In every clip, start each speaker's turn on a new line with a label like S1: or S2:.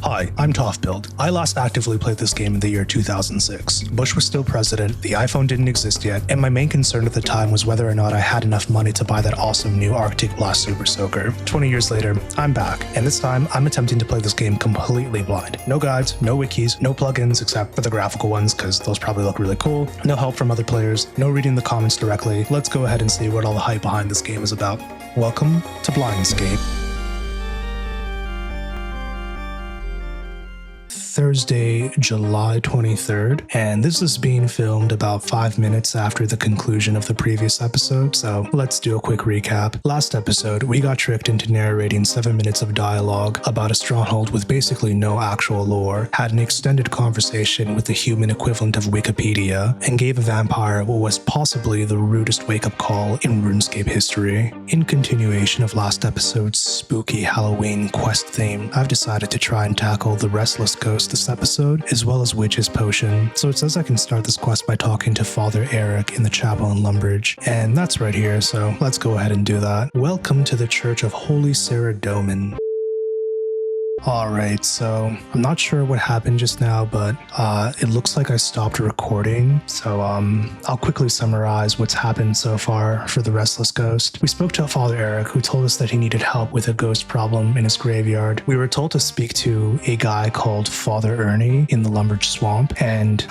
S1: Hi, I'm ToffBuild. I last actively played this game in the year 2006. Bush was still president, the iPhone didn't exist yet, and my main concern at the time was whether or not I had enough money to buy that awesome new Arctic Blast Super Soaker. 20 years later, I'm back, and this time I'm attempting to play this game completely blind. No guides, no wikis, no plugins except for the graphical ones because those probably look really cool, no help from other players, no reading the comments directly. Let's go ahead and see what all the hype behind this game is about. Welcome to BlindScape. Thursday, July 23rd, and this is being filmed about 5 minutes after the conclusion of the previous episode, so let's do a quick recap. Last episode, we got tricked into narrating 7 minutes of dialogue about a stronghold with basically no actual lore, had an extended conversation with the human equivalent of Wikipedia, and gave a vampire what was possibly the rudest wake-up call in RuneScape history. In continuation of last episode's spooky Halloween quest theme, I've decided to try and tackle the Restless Ghost this episode, as well as Witch's Potion. So it says I can start this quest by talking to Father Eric in the chapel in Lumbridge, and that's right here, so let's go ahead and do that. Welcome to the Church of Holy Sarah Domen. Alright, so I'm not sure what happened just now, but it looks like I stopped recording, so I'll quickly summarize what's happened so far for the Restless Ghost. We spoke to Father Eric, who told us that he needed help with a ghost problem in his graveyard. We were told to speak to a guy called Father Ernie in the Lumbridge Swamp, and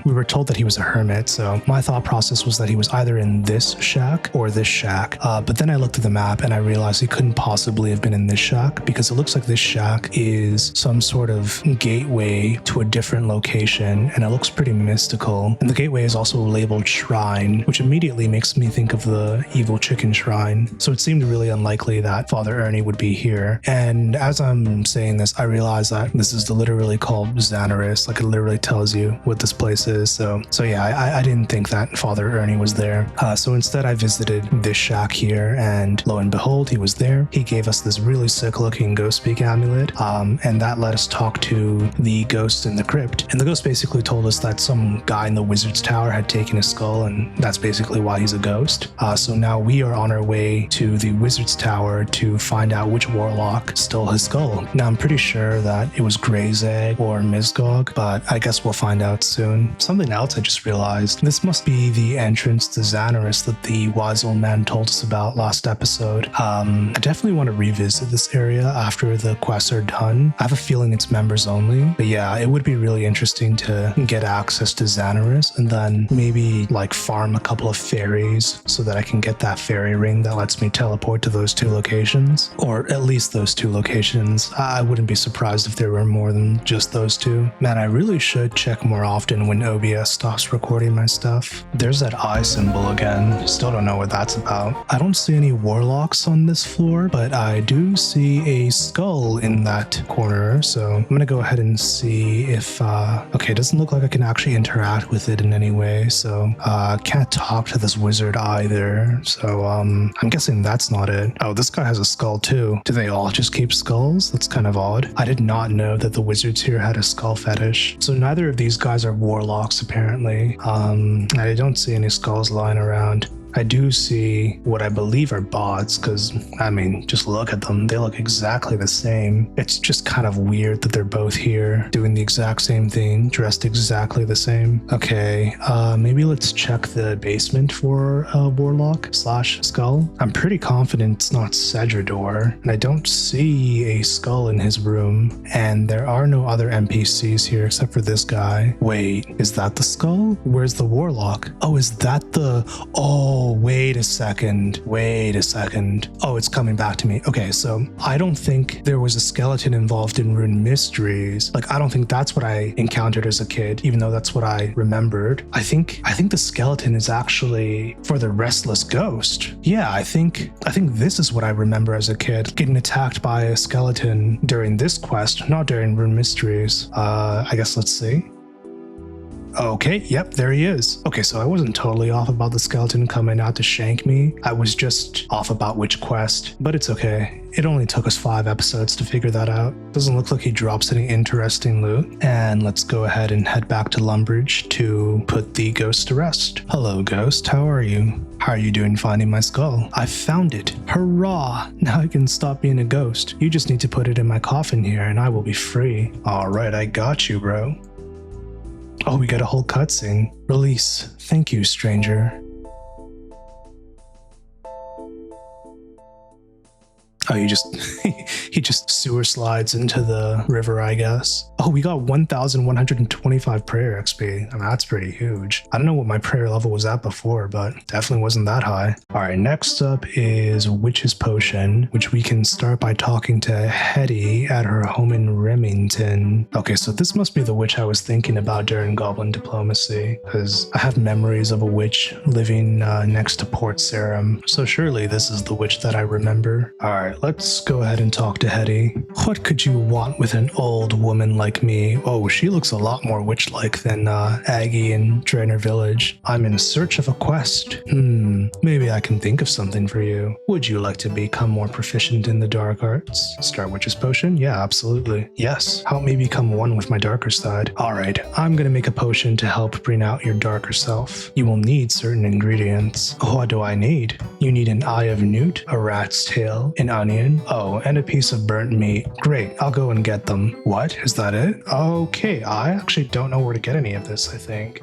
S1: we were told that he was a hermit, so my thought process was that he was either in this shack or this shack, but then I looked at the map and I realized he couldn't possibly have been in this shack, because it looks like this shack is some sort of gateway to a different location, and it looks pretty mystical. And the gateway is also labeled Shrine, which immediately makes me think of the evil chicken shrine. So it seemed really unlikely that Father Ernie would be here. And as I'm saying this, I realize that this is literally called Xanaris. Like, it literally tells you what this place is. So yeah, I didn't think that Father Ernie was there. So instead I visited this shack here, and lo and behold, he was there. He gave us this really sick looking ghost speak amulet. And that let us talk to the ghost in the crypt. And the ghost basically told us that some guy in the wizard's tower had taken his skull, and that's basically why he's a ghost. So now we are on our way to the wizard's tower to find out which warlock stole his skull. Now I'm pretty sure that it was Grey's Egg or Mizgog, but I guess we'll find out soon. Something else I just realized. This must be the entrance to Xanaris that the wise old man told us about last episode. I definitely want to revisit this area after the quests are done. I have a feeling it's members only, but yeah, it would be really interesting to get access to Xanaris and then maybe like farm a couple of fairies so that I can get that fairy ring that lets me teleport to those two locations, or at least those two locations. I wouldn't be surprised if there were more than just those two. Man, I really should check more often when OBS stops recording my stuff. There's that eye symbol again. Still don't know what that's about. I don't see any warlocks on this floor, but I do see a skull in that corner, so I'm gonna go ahead and see if okay, it doesn't look like I can actually interact with it in any way, so can't talk to this wizard either, so I'm guessing that's not it. Oh, this guy has a skull too. Do they all just keep skulls? That's kind of odd. I did not know that the wizards here had a skull fetish. So neither of these guys are warlocks apparently. I don't see any skulls lying around. I do see what I believe are bots, because, I mean, just look at them. They look exactly the same. It's just kind of weird that they're both here doing the exact same thing, dressed exactly the same. Okay, maybe let's check the basement for a warlock / skull. I'm pretty confident it's not Cedrador, and I don't see a skull in his room, and there are no other NPCs here except for this guy. Wait, is that the skull? Where's the warlock? Oh, is that the... Oh, wait a second. Oh, it's coming back to me. Okay, so I don't think there was a skeleton involved in Rune Mysteries. Like, I don't think that's what I encountered as a kid, even though that's what I remembered. I think the skeleton is actually for the Restless Ghost. Yeah, I think this is what I remember as a kid, getting attacked by a skeleton during this quest, not during Rune Mysteries. I guess let's see. Okay, yep, there he is. Okay, so I wasn't totally off about the skeleton coming out to shank me. I was just off about which quest, but it's okay. It only took us 5 episodes to figure that out. Doesn't look like he drops any interesting loot. And let's go ahead and head back to Lumbridge to put the ghost to rest. Hello, ghost. How are you? How are you doing finding my skull? I found it. Hurrah! Now I can stop being a ghost. You just need to put it in my coffin here and I will be free. Alright, I got you, bro. Oh, we got a whole cutscene. Release. Thank you, stranger. Oh, he just sewer slides into the river, I guess. Oh, we got 1,125 prayer XP. I mean, that's pretty huge. I don't know what my prayer level was at before, but definitely wasn't that high. All right, next up is Witch's Potion, which we can start by talking to Hetty at her home in Remington. Okay, so this must be the witch I was thinking about during Goblin Diplomacy, because I have memories of a witch living next to Port Sarum. So surely this is the witch that I remember. All right. Let's go ahead and talk to Hetty. What could you want with an old woman like me? Oh, she looks a lot more witch-like than Aggie in Draenor Village. I'm in search of a quest. Maybe I can think of something for you. Would you like to become more proficient in the dark arts? Start Witch's Potion? Yeah, absolutely. Yes, help me become one with my darker side. Alright, I'm gonna make a potion to help bring out your darker self. You will need certain ingredients. What do I need? You need an eye of newt, a rat's tail, an onion, and a piece of burnt meat. Great, I'll go and get them. What? Is that it? Okay, I actually don't know where to get any of this, I think.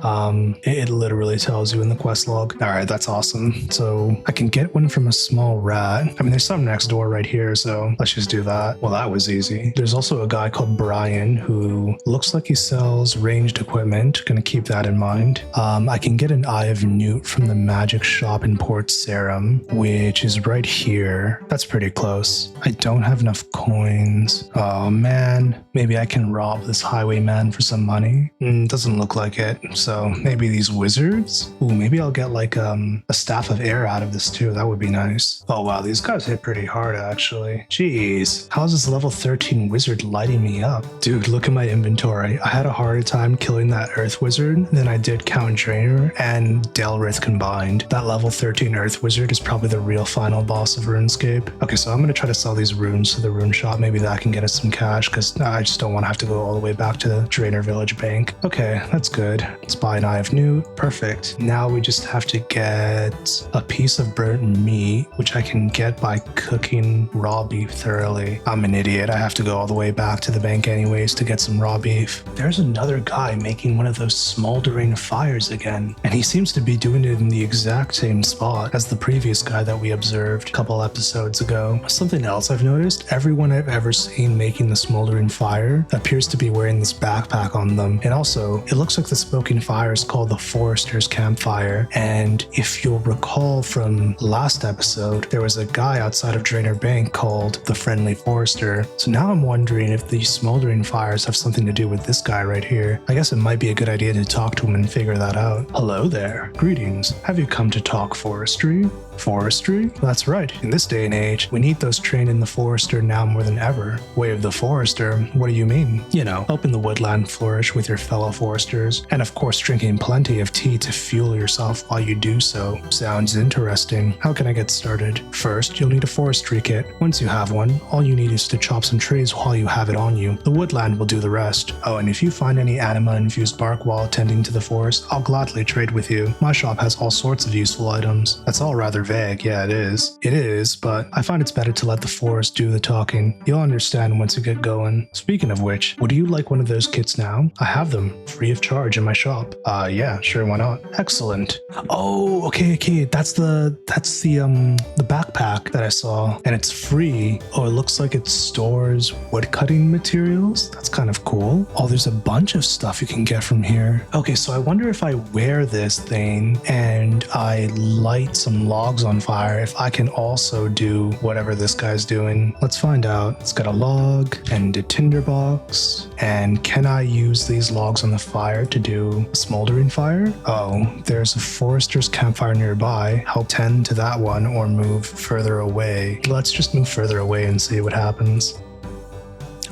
S1: It literally tells you in the quest log. Alright, that's awesome. So I can get one from a small rat. I mean, there's some next door right here, so let's just do that. Well, that was easy. There's also a guy called Brian who looks like he sells ranged equipment. Gonna keep that in mind. I can get an eye of newt from the magic shop in Port Sarum, which is right here. That's pretty close. I don't have enough coins. Oh man, maybe I can rob this highwayman for some money. Doesn't look like it. So maybe these wizards? Ooh, maybe I'll get like a staff of air out of this too. That would be nice. Oh wow, these guys hit pretty hard actually. Jeez, how's this level 13 wizard lighting me up? Dude, look at my inventory. I had a harder time killing that earth wizard than I did Count Draenor and Delrith combined. That level 13 earth wizard is probably the real final boss of RuneScape. Okay, so I'm gonna try to sell these runes to the rune shop. Maybe that can get us some cash because I just don't want to have to go all the way back to the Draenor Village Bank. Okay, that's good. Let's buy an eye of newt. Perfect. Now we just have to get a piece of burnt meat, which I can get by cooking raw beef thoroughly. I'm an idiot. I have to go all the way back to the bank anyways to get some raw beef. There's another guy making one of those smoldering fires again, and he seems to be doing it in the exact same spot as the previous guy that we observed a couple episodes ago. Something else I've noticed, everyone I've ever seen making the smoldering fire appears to be wearing this backpack on them. And also, it looks like the smoking fire is called the Forester's Campfire. And if you'll recall from last episode, there was a guy outside of Draenor Bank called the Friendly Forester. So now I'm wondering if these smoldering fires have something to do with this guy right here. I guess it might be a good idea to talk to him and figure that out. Hello there. Greetings. Have you come to talk forestry? Forestry? That's right. In this day and age, we need those trained in the Forester now more than ever. Way of the Forester? What do you mean? You know, helping the woodland flourish with your fellow foresters, and of course drinking plenty of tea to fuel yourself while you do so. Sounds interesting. How can I get started? First, you'll need a forestry kit. Once you have one, all you need is to chop some trees while you have it on you. The woodland will do the rest. Oh, and if you find any anima-infused bark while attending to the forest, I'll gladly trade with you. My shop has all sorts of useful items. That's all rather vague. Yeah, it is. It is, but I find it's better to let the forest do the talking. You'll understand once you get going. Speaking of which, would you like one of those kits now? I have them, free of charge in my shop. Yeah, sure, why not? Excellent. Oh, okay, that's the backpack that I saw, and it's free. Oh, it looks like it stores wood cutting materials. That's kind of cool. Oh, there's a bunch of stuff you can get from here. Okay, so I wonder if I wear this thing and I light some logs on fire, if I can also do whatever this guy's doing. Let's find out. It's got a log and a tinderbox. And can I use these logs on the fire to do a smoldering fire? Oh, there's a forester's campfire nearby. Help tend to that one or move further away. Let's just move further away and see what happens.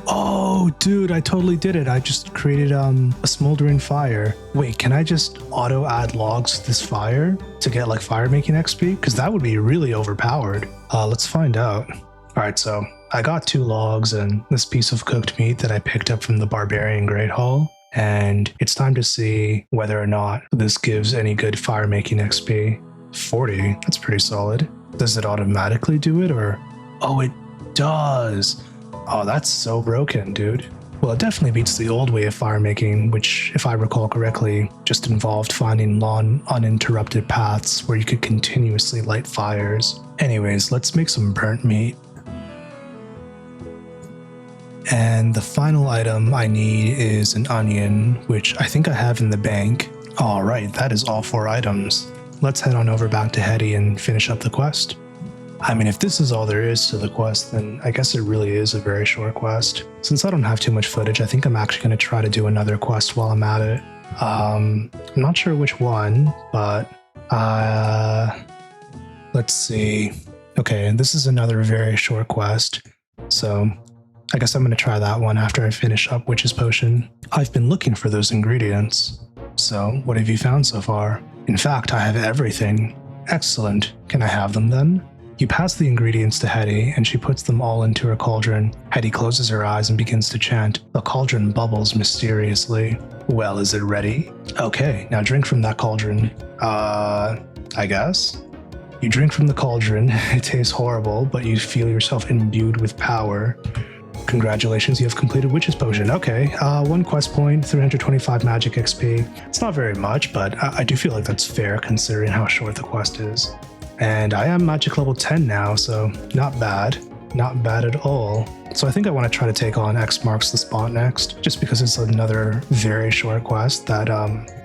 S1: Oh, dude, I totally did it. I just created a smoldering fire. Wait, can I just auto add logs to this fire to get like fire making XP? Because that would be really overpowered. Let's find out. All right, so I got 2 logs and this piece of cooked meat that I picked up from the Barbarian Great Hall. And it's time to see whether or not this gives any good fire making XP. 40, that's pretty solid. Does it automatically do it or? Oh, it does. Oh, that's so broken, dude. Well, it definitely beats the old way of fire making, which, if I recall correctly, just involved finding long, uninterrupted paths where you could continuously light fires. Anyways, let's make some burnt meat. And the final item I need is an onion, which I think I have in the bank. Alright, that is all 4 items. Let's head on over back to Hetty and finish up the quest. I mean, if this is all there is to the quest, then I guess it really is a very short quest. Since I don't have too much footage, I think I'm actually going to try to do another quest while I'm at it. I'm not sure which one, but let's see. Okay, this is another very short quest, so I guess I'm going to try that one after I finish up Witch's Potion. I've been looking for those ingredients. So, what have you found so far? In fact, I have everything. Excellent. Can I have them then? You pass the ingredients to Hetty, and she puts them all into her cauldron. Hetty closes her eyes and begins to chant. The cauldron bubbles mysteriously. Well, is it ready? Okay, now drink from that cauldron. I guess? You drink from the cauldron. It tastes horrible, but you feel yourself imbued with power. Congratulations, you have completed Witch's Potion. Okay, 1 quest point, 325 magic XP. It's not very much, but I do feel like that's fair considering how short the quest is. And I am magic level 10 now, so not bad. Not bad at all. So I think I want to try to take on X Marks the Spot next, just because it's another very short quest that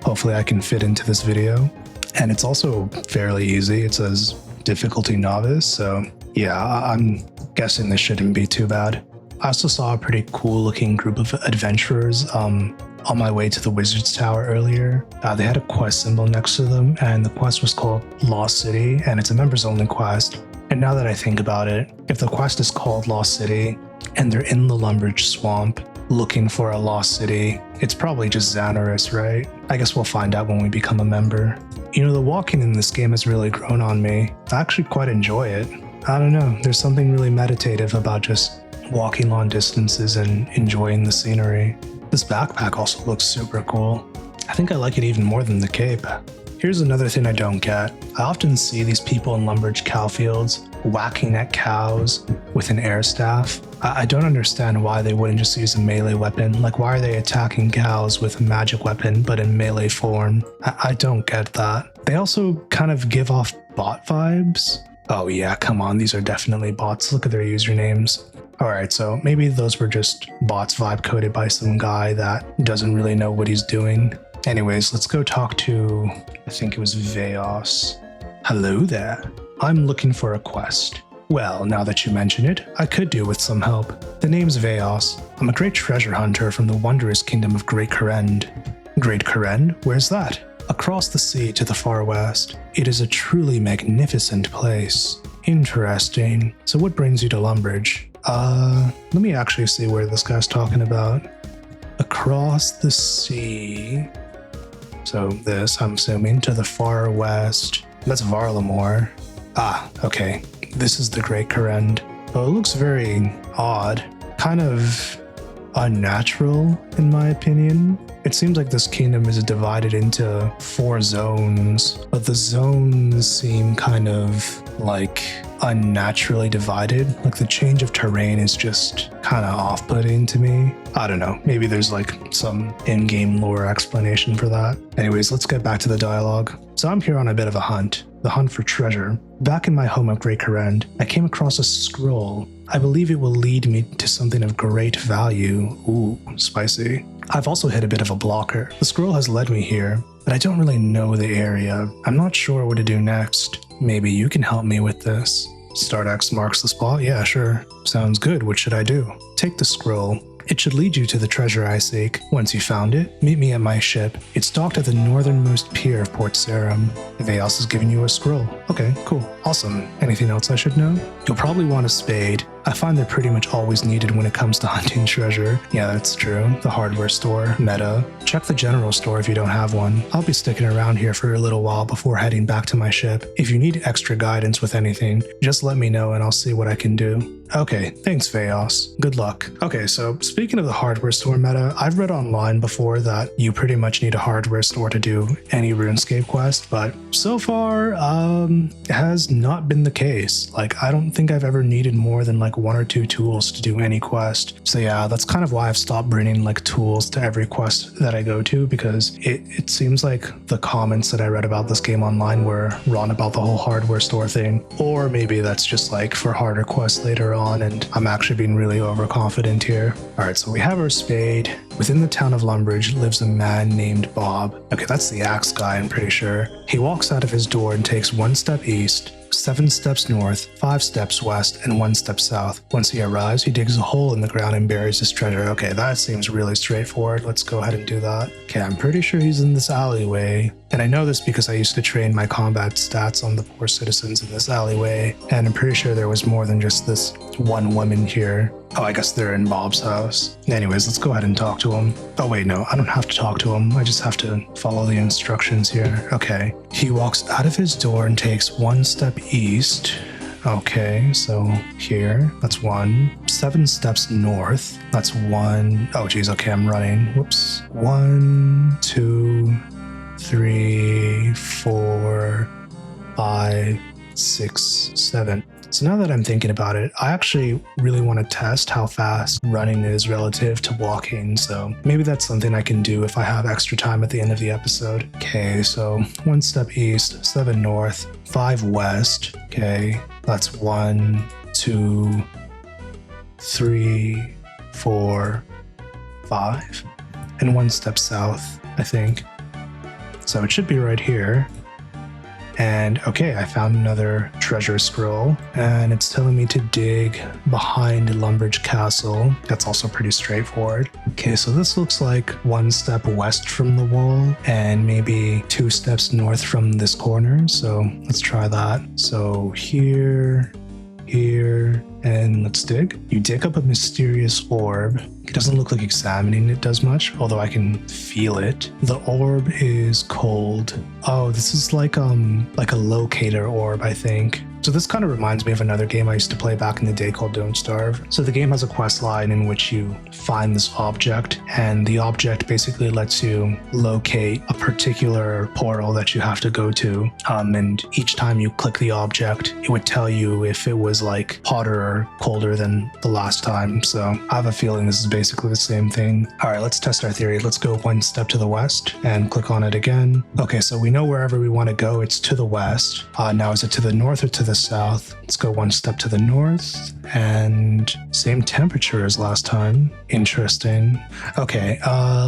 S1: hopefully I can fit into this video. And it's also fairly easy. It says difficulty novice, so yeah, I'm guessing this shouldn't be too bad. I also saw a pretty cool looking group of adventurers on my way to the Wizard's Tower earlier. They had a quest symbol next to them, and the quest was called Lost City, and it's a members only quest. And now that I think about it, if the quest is called Lost City, and they're in the Lumbridge Swamp looking for a lost city, it's probably just Xanaris, right? I guess we'll find out when we become a member. You know, the walking in this game has really grown on me. I actually quite enjoy it. I don't know, there's something really meditative about just walking long distances and enjoying the scenery. This backpack also looks super cool. I think I like it even more than the cape. Here's another thing I don't get. I often see these people in Lumbridge cow fields whacking at cows with an air staff. I don't understand why they wouldn't just use a melee weapon. Like, why are they attacking cows with a magic weapon but in melee form? I don't get that. They also kind of give off bot vibes. Oh yeah, come on, these are definitely bots. Look at their usernames. Alright, so maybe those were just bots vibe coded by some guy that doesn't really know what he's doing. Anyways, let's go talk to, I think it was Veos. Hello there. I'm looking for a quest. Well, now that you mention it, I could do with some help. The name's Veos. I'm a great treasure hunter from the wondrous kingdom of Great Korend. Great Korend? Where's that? Across the sea to the far west. It is a truly magnificent place. Interesting. So what brings you to Lumbridge? Let me actually see where this guy's talking about. Across the sea. So this, I'm assuming, to the far west. That's Varlamore. Ah, okay. This is the Great Korend. Oh, it looks very odd. Kind of unnatural, in my opinion. It seems like this kingdom is divided into 4 zones, but the zones seem kind of like unnaturally divided. Like the change of terrain is just kind of off-putting to me. I don't know, maybe there's like some in-game lore explanation for that. Anyways, let's get back to the dialogue. So I'm here on a bit of a hunt, the hunt for treasure. Back in my home of Great Korend, I came across a scroll. I believe it will lead me to something of great value. Ooh, spicy. I've also hit a bit of a blocker. The scroll has led me here, but I don't really know the area. I'm not sure what to do next. Maybe you can help me with this. Start X marks the spot? Yeah, sure. Sounds good. What should I do? Take the scroll. It should lead you to the treasure I seek. Once you found it, meet me at my ship. It's docked at the northernmost pier of Port Sarum. Veos is giving you a scroll. Okay, cool. Awesome. Anything else I should know? You'll probably want a spade. I find they're pretty much always needed when it comes to hunting treasure. Yeah, that's true. The hardware store, meta. Check the general store if you don't have one. I'll be sticking around here for a little while before heading back to my ship. If you need extra guidance with anything, just let me know and I'll see what I can do. Okay, thanks Veos. Good luck. Okay, so speaking of the hardware store meta, I've read online before that you pretty much need a hardware store to do any RuneScape quest, but so far, it has not been the case. Like, I don't think I've ever needed more than like 1 or 2 tools to do any quest. So yeah, that's kind of why I've stopped bringing like tools to every quest that I go to, because it seems like the comments that I read about this game online were wrong about the whole hardware store thing. Or maybe that's just like for harder quests later on and I'm actually being really overconfident here. Alright, so we have our spade. Within the town of Lumbridge lives a man named Bob. Okay, that's the axe guy, I'm pretty sure. He walks out of his door and takes 1 step east, 7 steps north, 5 steps west, and 1 step south. Once he arrives, he digs a hole in the ground and buries his treasure. Okay, that seems really straightforward. Let's go ahead and do that. Okay, I'm pretty sure he's in this alleyway. And I know this because I used to train my combat stats on the poor citizens in this alleyway. And I'm pretty sure there was more than just this one woman here. Oh, I guess they're in Bob's house. Anyways, let's go ahead and talk to him. Oh wait, no, I don't have to talk to him. I just have to follow the instructions here. Okay. He walks out of his door and takes 1 step east. Okay, so here, that's 1. 7 steps north, that's 1. Oh geez, okay, I'm running. Whoops. 1, 2, 3, 4, 5, 6, 7. So now that I'm thinking about it, I actually really want to test how fast running is relative to walking, so maybe that's something I can do if I have extra time at the end of the episode. Okay, so 1 step east, 7 north, 5 west. Okay, that's 1, 2, 3, 4, 5, and 1 step south, I think. So it should be right here. And okay, I found another treasure scroll, and it's telling me to dig behind Lumbridge Castle. That's also pretty straightforward. Okay, so this looks like 1 step west from the wall, and maybe 2 steps north from this corner. So let's try that. So here, and let's dig. You dig up a mysterious orb. It doesn't look like examining it does much, although I can feel it. The orb is cold. Oh, this is like a locator orb, I think. So this kind of reminds me of another game I used to play back in the day called Don't Starve. So the game has a quest line in which you find this object, and the object basically lets you locate a particular portal that you have to go to. And each time you click the object, it would tell you if it was like hotter or colder than the last time. So I have a feeling this is basically the same thing. All right, let's test our theory. Let's go 1 step to the west and click on it again. Okay, so we know wherever we want to go, it's to the west. Now is it to the north or to the south? Let's go 1 step to the north, and same temperature as last time. Interesting. Okay,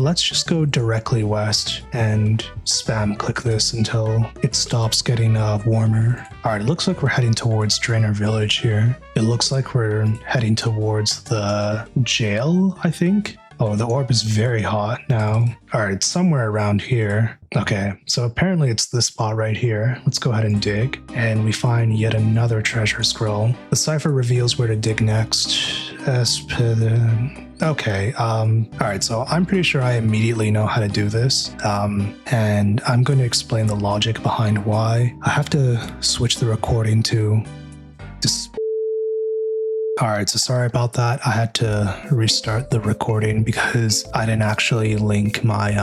S1: let's just go directly west and spam click this until it stops getting warmer. All right, it looks like we're heading towards Draenor Village here. It looks like we're heading towards the jail, I think. Oh, the orb is very hot now. All right, it's somewhere around here. Okay, so apparently it's this spot right here. Let's go ahead and dig. And we find yet another treasure scroll. The cipher reveals where to dig next. Okay, all right, so I'm pretty sure I immediately know how to do this. And I'm going to explain the logic behind why. I have to switch the recording to All right, so sorry about that. I had to restart the recording because I didn't actually link my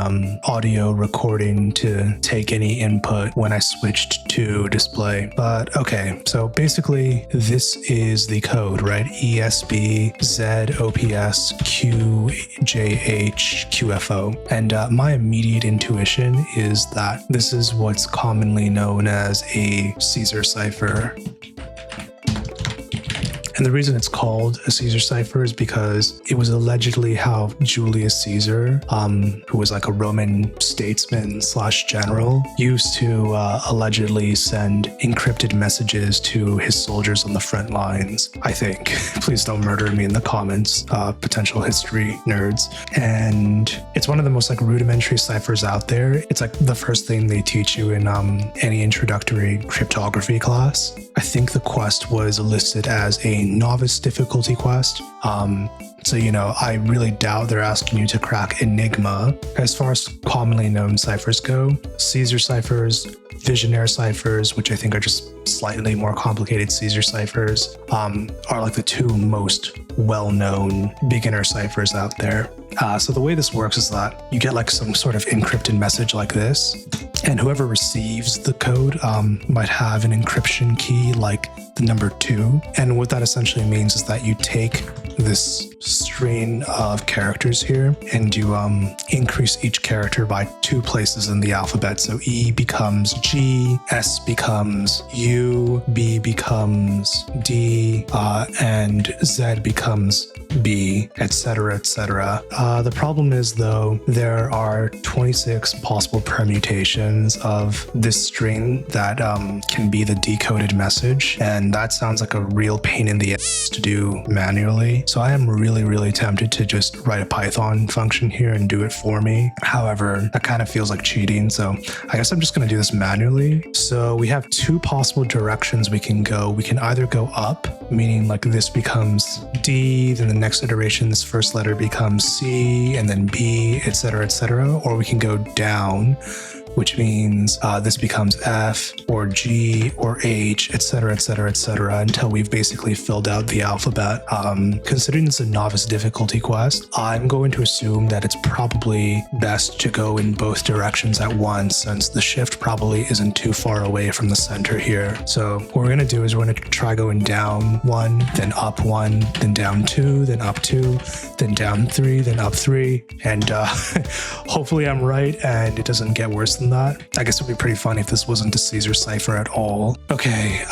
S1: audio recording to take any input when I switched to display. But okay, so basically this is the code, right? ESBZOPSQJHQFO. And my immediate intuition is that this is what's commonly known as a Caesar cipher. And the reason it's called a Caesar cipher is because it was allegedly how Julius Caesar, who was like a Roman statesman / general, used to allegedly send encrypted messages to his soldiers on the front lines, I think. Please don't murder me in the comments, potential history nerds. And it's one of the most like rudimentary ciphers out there. It's like the first thing they teach you in any introductory cryptography class. I think the quest was listed as a novice difficulty quest. So, you know, I really doubt they're asking you to crack Enigma. As far as commonly known ciphers go, Caesar ciphers, Visionaire ciphers, which I think are just slightly more complicated Caesar ciphers, are like the two most well-known beginner ciphers out there. So the way this works is that you get like some sort of encrypted message like this, and whoever receives the code might have an encryption key like the number 2. And what that essentially means is that you take this string of characters here and you increase each character by 2 places in the alphabet. So E becomes G, S becomes U, B becomes D, and Z becomes B, etc., etc. The problem is, though, there are 26 possible permutations of this string that can be the decoded message, and that sounds like a real pain in the ass to do manually. So I am really tempted to just write a Python function here and do it for me. However, that kind of feels like cheating, so I guess I'm just going to do this manually. So we have 2 possible directions we can go. We can either go up, meaning like this becomes D, then the next iteration, this first letter becomes C, and then B, etc., etc. Or we can go down, which means this becomes F or G or H, etc., etc., etc., until we've basically filled out the alphabet. Considering it's a novice difficulty quest, I'm going to assume that it's probably best to go in both directions at once, since the shift probably isn't too far away from the center here. So what we're going to do is we're going to try going down 1, then up 1, then down 2, then up 2, then down 3, then up 3, and hopefully I'm right and it doesn't get worse than that. I guess it would be pretty funny if this wasn't a Caesar cipher at all. Okay,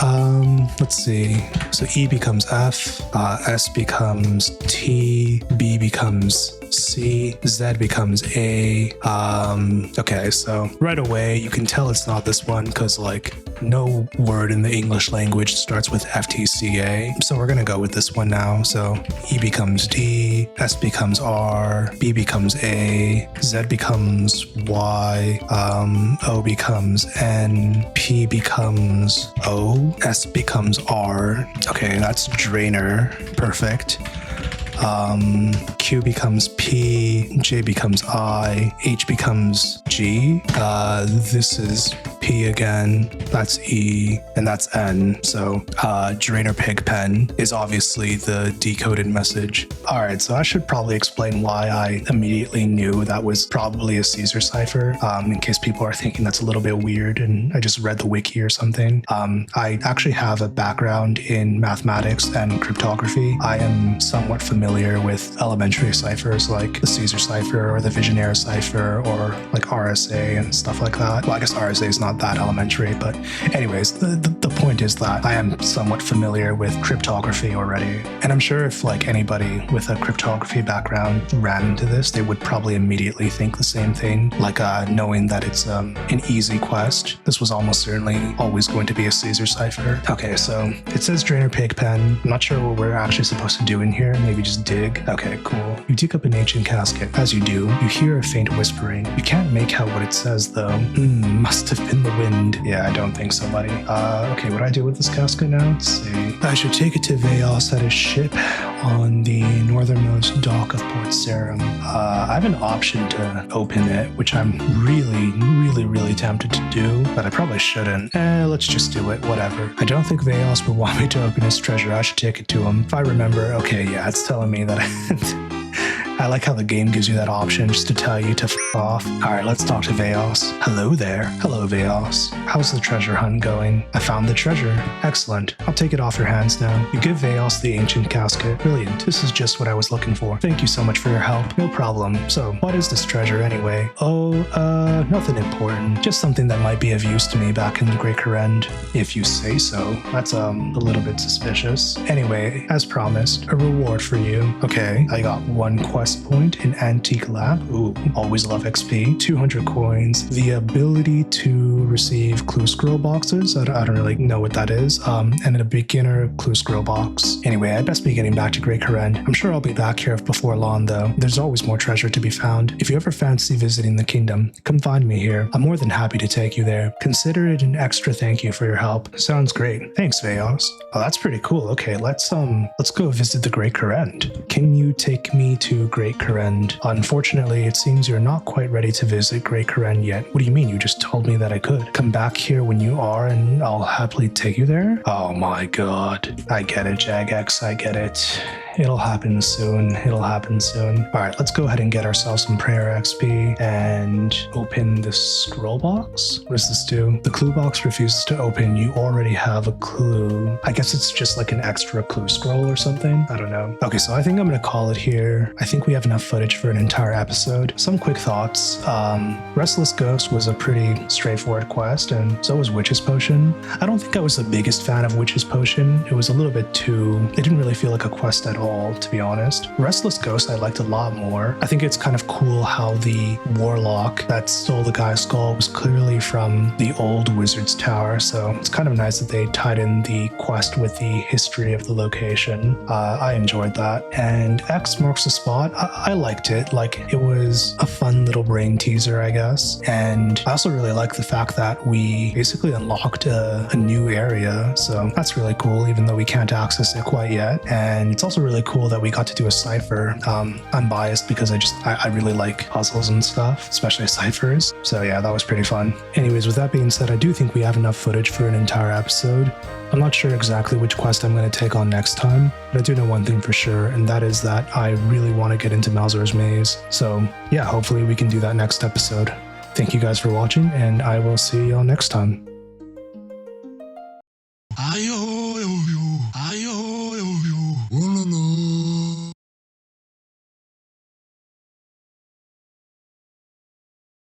S1: let's see. So E becomes F, S becomes T, B becomes C, Z becomes A. Okay, so right away you can tell it's not this one because like no word in the English language starts with FTCA. So we're gonna go with this one now. So E becomes D, S becomes R, B becomes A, Z becomes Y, O becomes N, P becomes O, S becomes R. Okay, that's Drainer. Perfect. Q becomes P, J becomes I, H becomes G. This is P again, that's E, and that's N. So Drainer Pigpen is obviously the decoded message. All right, so I should probably explain why I immediately knew that was probably a Caesar cipher, in case people are thinking that's a little bit weird and I just read the wiki or something. I actually have a background in mathematics and cryptography. I am somewhat familiar with elementary ciphers like the Caesar cipher or the Visionaire cipher or like RSA and stuff like that. Well, I guess RSA is not that elementary, but anyways, the point is that I am somewhat familiar with cryptography already. And I'm sure if like anybody with a cryptography background ran into this, they would probably immediately think the same thing, like knowing that it's an easy quest. This was almost certainly always going to be a Caesar cipher. Okay, so it says Drainer Pigpen. I'm not sure what we're actually supposed to do in here. Maybe just dig. Okay, cool. You dig up an ancient casket. As you do, you hear a faint whispering. You can't make out what it says though. Must have been the wind. Yeah, I don't think so, buddy. Okay, what do I do with this casket now? Let's see. I should take it to Veos at his ship on the northernmost dock of Port Sarum. I have an option to open it, which I'm really tempted to do, but I probably shouldn't. Let's just do it, whatever. I don't think Veos would want me to open his treasure. I should take it to him. If I remember, okay, yeah, it's telling me that I like how the game gives you that option just to tell you to f off. Alright, let's talk to Veos. Hello there. Hello, Veos. How's the treasure hunt going? I found the treasure. Excellent. I'll take it off your hands now. You give Veos the ancient casket. Brilliant. This is just what I was looking for. Thank you so much for your help. No problem. So, what is this treasure anyway? Oh, nothing important. Just something that might be of use to me back in the Great Corrend. If you say so. That's, a little bit suspicious. Anyway, as promised, a reward for you. Okay, I got one quest Access point in Antique Lab. Ooh, always love XP. 200 coins. The ability to receive clue scroll boxes. I don't really know what that is. And a beginner clue scroll box. Anyway, I'd best be getting back to Great Karen. I'm sure I'll be back here before long though. There's always more treasure to be found. If you ever fancy visiting the kingdom, come find me here. I'm more than happy to take you there. Consider it an extra thank you for your help. Sounds great. Thanks, Veos. Oh, that's pretty cool. Okay, let's go visit the Great Karen. Can you take me to Great Karen? Unfortunately, it seems you're not quite ready to visit Great Karen yet. What do you mean? You just told me that I could. Come back here when you are and I'll happily take you there? Oh my god. I get it, Jagex. I get it. It'll happen soon. It'll happen soon. All right, let's go ahead and get ourselves some prayer XP and open the scroll box. What does this do? The clue box refuses to open. You already have a clue. I guess it's just like an extra clue scroll or something. I don't know. Okay, so I think I'm going to call it here. I think we have enough footage for an entire episode. Some quick thoughts. Restless Ghost was a pretty straightforward quest, and so was Witch's Potion. I don't think I was the biggest fan of Witch's Potion. It was a little bit too... It didn't really feel like a quest at all, to be honest. Restless Ghost I liked a lot more. I think it's kind of cool how the warlock that stole the guy's skull was clearly from the old wizard's tower, so it's kind of nice that they tied in the quest with the history of the location. I enjoyed that. And X marks the spot. I liked it. Like, it was a fun little brain teaser, I guess. And I also really like the fact that we basically unlocked a new area, so that's really cool, even though we can't access it quite yet. And it's also really cool that we got to do a cipher. I'm biased because I really like puzzles and stuff, especially ciphers. So yeah, that was pretty fun. Anyways, with that being said, I do think we have enough footage for an entire episode. I'm not sure exactly which quest I'm going to take on next time, but I do know one thing for sure, and that is that I really want to get into Malzur's Maze. So yeah, hopefully we can do that next episode. Thank you guys for watching, and I will see y'all next time.